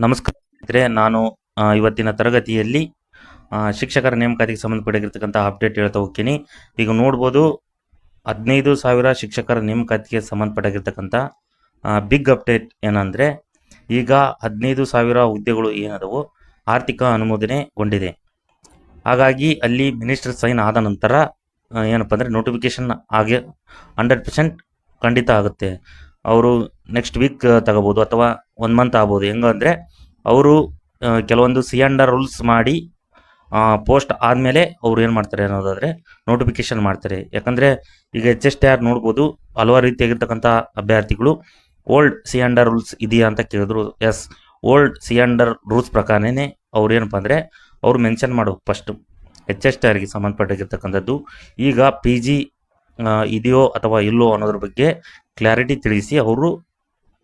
ನಮಸ್ಕಾರ ಸ್ನೇಹಿತರೆ. ನಾನು ಇವತ್ತಿನ ತರಗತಿಯಲ್ಲಿ ಶಿಕ್ಷಕರ ನೇಮಕಾತಿಗೆ ಸಂಬಂಧಪಟ್ಟಿರ್ತಕ್ಕಂಥ ಅಪ್ಡೇಟ್ ಹೇಳ್ತಾ ಹೋಗ್ತೀನಿ. ಈಗ ನೋಡ್ಬೋದು, 15,000 ಶಿಕ್ಷಕರ ನೇಮಕಾತಿಗೆ ಸಂಬಂಧಪಟ್ಟಿರ್ತಕ್ಕಂಥ ಬಿಗ್ ಅಪ್ಡೇಟ್ ಏನಂದರೆ, ಈಗ 15,000 ಹುದ್ದೆಗಳು ಏನದವು ಆರ್ಥಿಕ ಅನುಮೋದನೆಗೊಂಡಿದೆ. ಹಾಗಾಗಿ ಅಲ್ಲಿ ಮಿನಿಸ್ಟರ್ ಸೈನ್ ಆದ ನಂತರ ಏನಪ್ಪ ಅಂದರೆ ನೋಟಿಫಿಕೇಶನ್ ಆಗಿ 100% ಖಂಡಿತ ಆಗುತ್ತೆ. ಅವರು ನೆಕ್ಸ್ಟ್ ವೀಕ್ ತಗೋಬೋದು ಅಥವಾ 1 ಮಂತ್ ಆಗ್ಬೋದು. ಹೆಂಗಂದರೆ ಅವರು ಕೆಲವೊಂದು C&R ರೂಲ್ಸ್ ಮಾಡಿ ಪೋಸ್ಟ್ ಆದಮೇಲೆ ಅವ್ರು ಏನು ಮಾಡ್ತಾರೆ ಅನ್ನೋದಾದರೆ ನೋಟಿಫಿಕೇಶನ್ ಮಾಡ್ತಾರೆ. ಯಾಕಂದರೆ ಈಗ HSTR ನೋಡ್ಬೋದು, ಹಲವಾರು ರೀತಿಯಾಗಿರ್ತಕ್ಕಂಥ ಅಭ್ಯರ್ಥಿಗಳು ಓಲ್ಡ್ C&R ರೂಲ್ಸ್ ಇದೆಯಾ ಅಂತ ಕೇಳಿದ್ರು. ಎಸ್, ಓಲ್ಡ್ C&R ರೂಲ್ಸ್ ಪ್ರಕಾರನೇ ಅವ್ರು ಏನಪ್ಪ ಅಂದರೆ ಅವರು ಮೆನ್ಷನ್ ಮಾಡಬೇಕು ಫಸ್ಟು HSTRಗೆ ಸಂಬಂಧಪಟ್ಟಿರ್ತಕ್ಕಂಥದ್ದು. ಈಗ PG ಇದೆಯೋ ಅಥವಾ ಇಲ್ಲೋ ಅನ್ನೋದ್ರ ಬಗ್ಗೆ ಕ್ಲಾರಿಟಿ ತಿಳಿಸಿ ಅವರು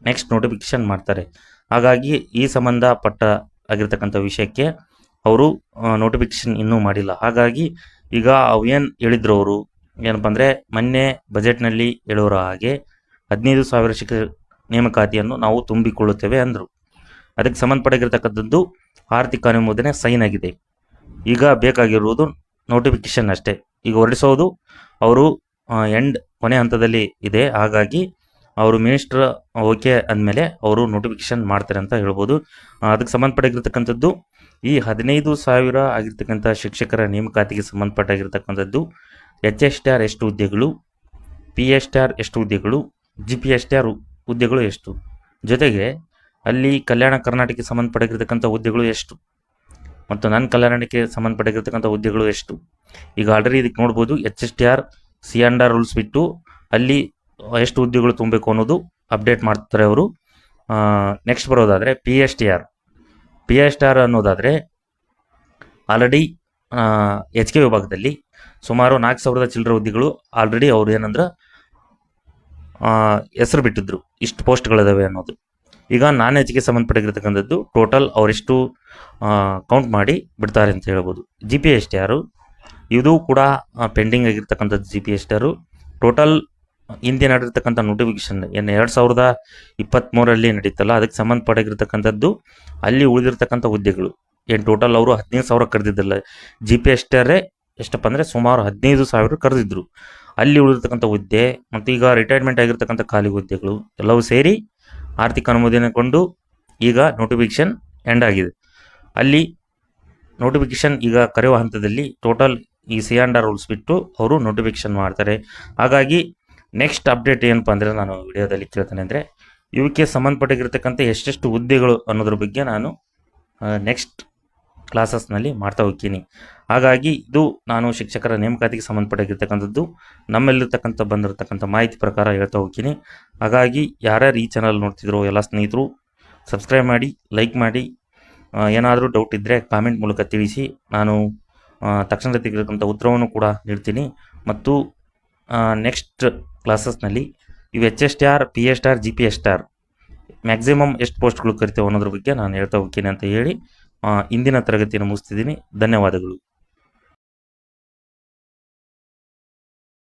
ನೆಕ್ಸ್ಟ್ ನೋಟಿಫಿಕೇಶನ್ ಮಾಡ್ತಾರೆ. ಹಾಗಾಗಿ ಈ ಸಂಬಂಧಪಟ್ಟ ಆಗಿರ್ತಕ್ಕಂಥ ವಿಷಯಕ್ಕೆ ಅವರು ನೋಟಿಫಿಕೇಶನ್ ಇನ್ನೂ ಮಾಡಿಲ್ಲ. ಹಾಗಾಗಿ ಈಗ ಅವೇನು ಹೇಳಿದ್ರು ಅವರು ಏನಪ್ಪ ಅಂದರೆ ಮೊನ್ನೆ ಬಜೆಟ್ನಲ್ಲಿ ಹೇಳೋರ ಹಾಗೆ 15,000 ಶಿಕ್ಷಕ ನೇಮಕಾತಿಯನ್ನು ನಾವು ತುಂಬಿಕೊಳ್ಳುತ್ತೇವೆ ಅಂದರು. ಅದಕ್ಕೆ ಸಂಬಂಧಪಟ್ಟಿರ್ತಕ್ಕಂಥದ್ದು ಆರ್ಥಿಕ ಅನುಮೋದನೆ ಸೈನ್ ಆಗಿದೆ. ಈಗ ಬೇಕಾಗಿರುವುದು ನೋಟಿಫಿಕೇಶನ್ ಅಷ್ಟೇ. ಈಗ ಹೊರಡಿಸೋದು ಅವರು ಕೊನೆ ಹಂತದಲ್ಲಿ ಇದೆ. ಹಾಗಾಗಿ ಅವರು ಮಿನಿಸ್ಟರ್ ಓಕೆ ಅಂದಮೇಲೆ ಅವರು ನೋಟಿಫಿಕೇಶನ್ ಮಾಡ್ತಾರೆ ಅಂತ ಹೇಳ್ಬೋದು. ಅದಕ್ಕೆ ಸಂಬಂಧಪಟ್ಟಿರ್ತಕ್ಕಂಥದ್ದು ಈ 15,000 ಆಗಿರ್ತಕ್ಕಂಥ ಶಿಕ್ಷಕರ ನೇಮಕಾತಿಗೆ ಸಂಬಂಧಪಟ್ಟಾಗಿರ್ತಕ್ಕಂಥದ್ದು HSTR ಎಷ್ಟು ಹುದ್ದೆಗಳು, PSTR ಎಷ್ಟು ಹುದ್ದೆಗಳು, GPSTR ಹುದ್ದೆಗಳು ಎಷ್ಟು, ಜೊತೆಗೆ ಅಲ್ಲಿ ಕಲ್ಯಾಣ ಕರ್ನಾಟಕಕ್ಕೆ ಸಂಬಂಧಪಟ್ಟಿರ್ತಕ್ಕಂಥ ಹುದ್ದೆಗಳು ಎಷ್ಟು ಮತ್ತು ನನ್ನ ಕಲ್ಯಾಣಕ್ಕೆ ಸಂಬಂಧಪಟ್ಟಿರ್ತಕ್ಕಂಥ ಹುದ್ದೆಗಳು ಎಷ್ಟು. ಈಗ ಆಲ್ರೆಡಿ ಇದಕ್ಕೆ ನೋಡ್ಬೋದು, HSTR C&R ರೂಲ್ಸ್ ಬಿಟ್ಟು ಅಲ್ಲಿ ಎಷ್ಟು ಹುದ್ದೆಗಳು ತುಂಬಬೇಕು ಅನ್ನೋದು ಅಪ್ಡೇಟ್ ಮಾಡ್ತಾರೆ ಅವರು. ನೆಕ್ಸ್ಟ್ ಬರೋದಾದರೆ PSTR ಅನ್ನೋದಾದರೆ ಆಲ್ರೆಡಿ HK ವಿಭಾಗದಲ್ಲಿ ಸುಮಾರು 4,000 ಚಿಲ್ಲರೆ ಹುದ್ದೆಗಳು ಆಲ್ರೆಡಿ ಅವ್ರು ಏನಂದ್ರೆ ಹೆಸರು ಬಿಟ್ಟಿದ್ರು, ಇಷ್ಟು ಪೋಸ್ಟ್ಗಳಿದಾವೆ ಅನ್ನೋದು. ಈಗ ನಾನ್ HK ಸಂಬಂಧಪಟ್ಟಿರ್ತಕ್ಕಂಥದ್ದು ಟೋಟಲ್ ಅವರೆಷ್ಟು ಕೌಂಟ್ ಮಾಡಿ ಬಿಡ್ತಾರೆ ಅಂತ ಹೇಳ್ಬೋದು. GPSTR ಇದು ಕೂಡ ಪೆಂಡಿಂಗ್ ಆಗಿರ್ತಕ್ಕಂಥದ್ದು. GPSTR ಟೋಟಲ್ ಹಿಂದೆ ನಡೆದಿರ್ತಕ್ಕಂಥ ನೋಟಿಫಿಕೇಶನ್ ಏನು 2023 ನಡೀತಲ್ಲ, ಅದಕ್ಕೆ ಸಂಬಂಧಪಟ್ಟಿರ್ತಕ್ಕಂಥದ್ದು ಅಲ್ಲಿ ಉಳಿದಿರ್ತಕ್ಕಂಥ ಹುದ್ದೆಗಳು ಏನು ಟೋಟಲ್ ಅವರು 15,000 ಕರೆದಿದ್ದಲ್ಲ. GPSTR ಎಷ್ಟಪ್ಪ ಅಂದರೆ ಸುಮಾರು 15,000 ಕರೆದಿದ್ರು. ಅಲ್ಲಿ ಉಳಿದಿರ್ತಕ್ಕಂಥ ಹುದ್ದೆ ಮತ್ತು ಈಗ ರಿಟೈರ್ಮೆಂಟ್ ಆಗಿರ್ತಕ್ಕಂಥ ಖಾಲಿ ಹುದ್ದೆಗಳು ಎಲ್ಲವೂ ಸೇರಿ ಆರ್ಥಿಕ ಅನುಮೋದನೆಗೊಂಡು ಈಗ ನೋಟಿಫಿಕೇಶನ್ ಎಂಡ್ ಆಗಿದೆ. ಅಲ್ಲಿ ನೋಟಿಫಿಕೇಶನ್ ಈಗ ಕರೆಯುವ ಹಂತದಲ್ಲಿ ಟೋಟಲ್ ಈ C&R ರೂಲ್ಸ್ ಬಿಟ್ಟು ಅವರು ನೋಟಿಫಿಕೇಶನ್ ಮಾಡ್ತಾರೆ. ಹಾಗಾಗಿ ನೆಕ್ಸ್ಟ್ ಅಪ್ಡೇಟ್ ಏನಪ್ಪ ಅಂದರೆ ನಾನು ವಿಡಿಯೋದಲ್ಲಿ ಕೇಳ್ತೇನೆ ಅಂದರೆ ಇವಕ್ಕೆ ಸಂಬಂಧಪಟ್ಟಿರ್ತಕ್ಕಂಥ ಎಷ್ಟೆಷ್ಟು ಹುದ್ದೆಗಳು ಅನ್ನೋದ್ರ ಬಗ್ಗೆ ನಾನು ನೆಕ್ಸ್ಟ್ ಕ್ಲಾಸಸ್ನಲ್ಲಿ ಮಾಡ್ತಾ ಹೋಗ್ತೀನಿ. ಹಾಗಾಗಿ ಇದು ನಾನು ಶಿಕ್ಷಕರ ನೇಮಕಾತಿಗೆ ಸಂಬಂಧಪಟ್ಟಿರ್ತಕ್ಕಂಥದ್ದು ನಮ್ಮಲ್ಲಿರ್ತಕ್ಕಂಥ ಬಂದಿರತಕ್ಕಂಥ ಮಾಹಿತಿ ಪ್ರಕಾರ ಹೇಳ್ತಾ ಹೋಗ್ತೀನಿ. ಹಾಗಾಗಿ ಯಾರ್ಯಾರು ಈ ಚಾನಲ್ ನೋಡ್ತಿದ್ರು ಎಲ್ಲ ಸ್ನೇಹಿತರು ಸಬ್ಸ್ಕ್ರೈಬ್ ಮಾಡಿ, ಲೈಕ್ ಮಾಡಿ. ಏನಾದರೂ ಡೌಟ್ ಇದ್ದರೆ ಕಾಮೆಂಟ್ ಮೂಲಕ ತಿಳಿಸಿ, ನಾನು ತಕ್ಷಣ ತೆಗೆದುಕೊಂಥ ಉತ್ತರವನ್ನು ಕೂಡ ನೀಡ್ತೀನಿ. ಮತ್ತು ನೆಕ್ಸ್ಟ್ ಕ್ಲಾಸಸ್ನಲ್ಲಿ ಇವು HSTR, PSTR, GPSTR ಮ್ಯಾಕ್ಸಿಮಮ್ ಎಷ್ಟು ಪೋಸ್ಟ್ಗಳು ಕರಿತೇವೆ ಅನ್ನೋದ್ರ ಬಗ್ಗೆ ನಾನು ಹೇಳ್ತಾ ಹೋಗ್ತೀನಿ ಅಂತ ಹೇಳಿ ಇಂದಿನ ತರಗತಿಯನ್ನು ಮುಗಿಸ್ತಿದ್ದೀನಿ. ಧನ್ಯವಾದಗಳು.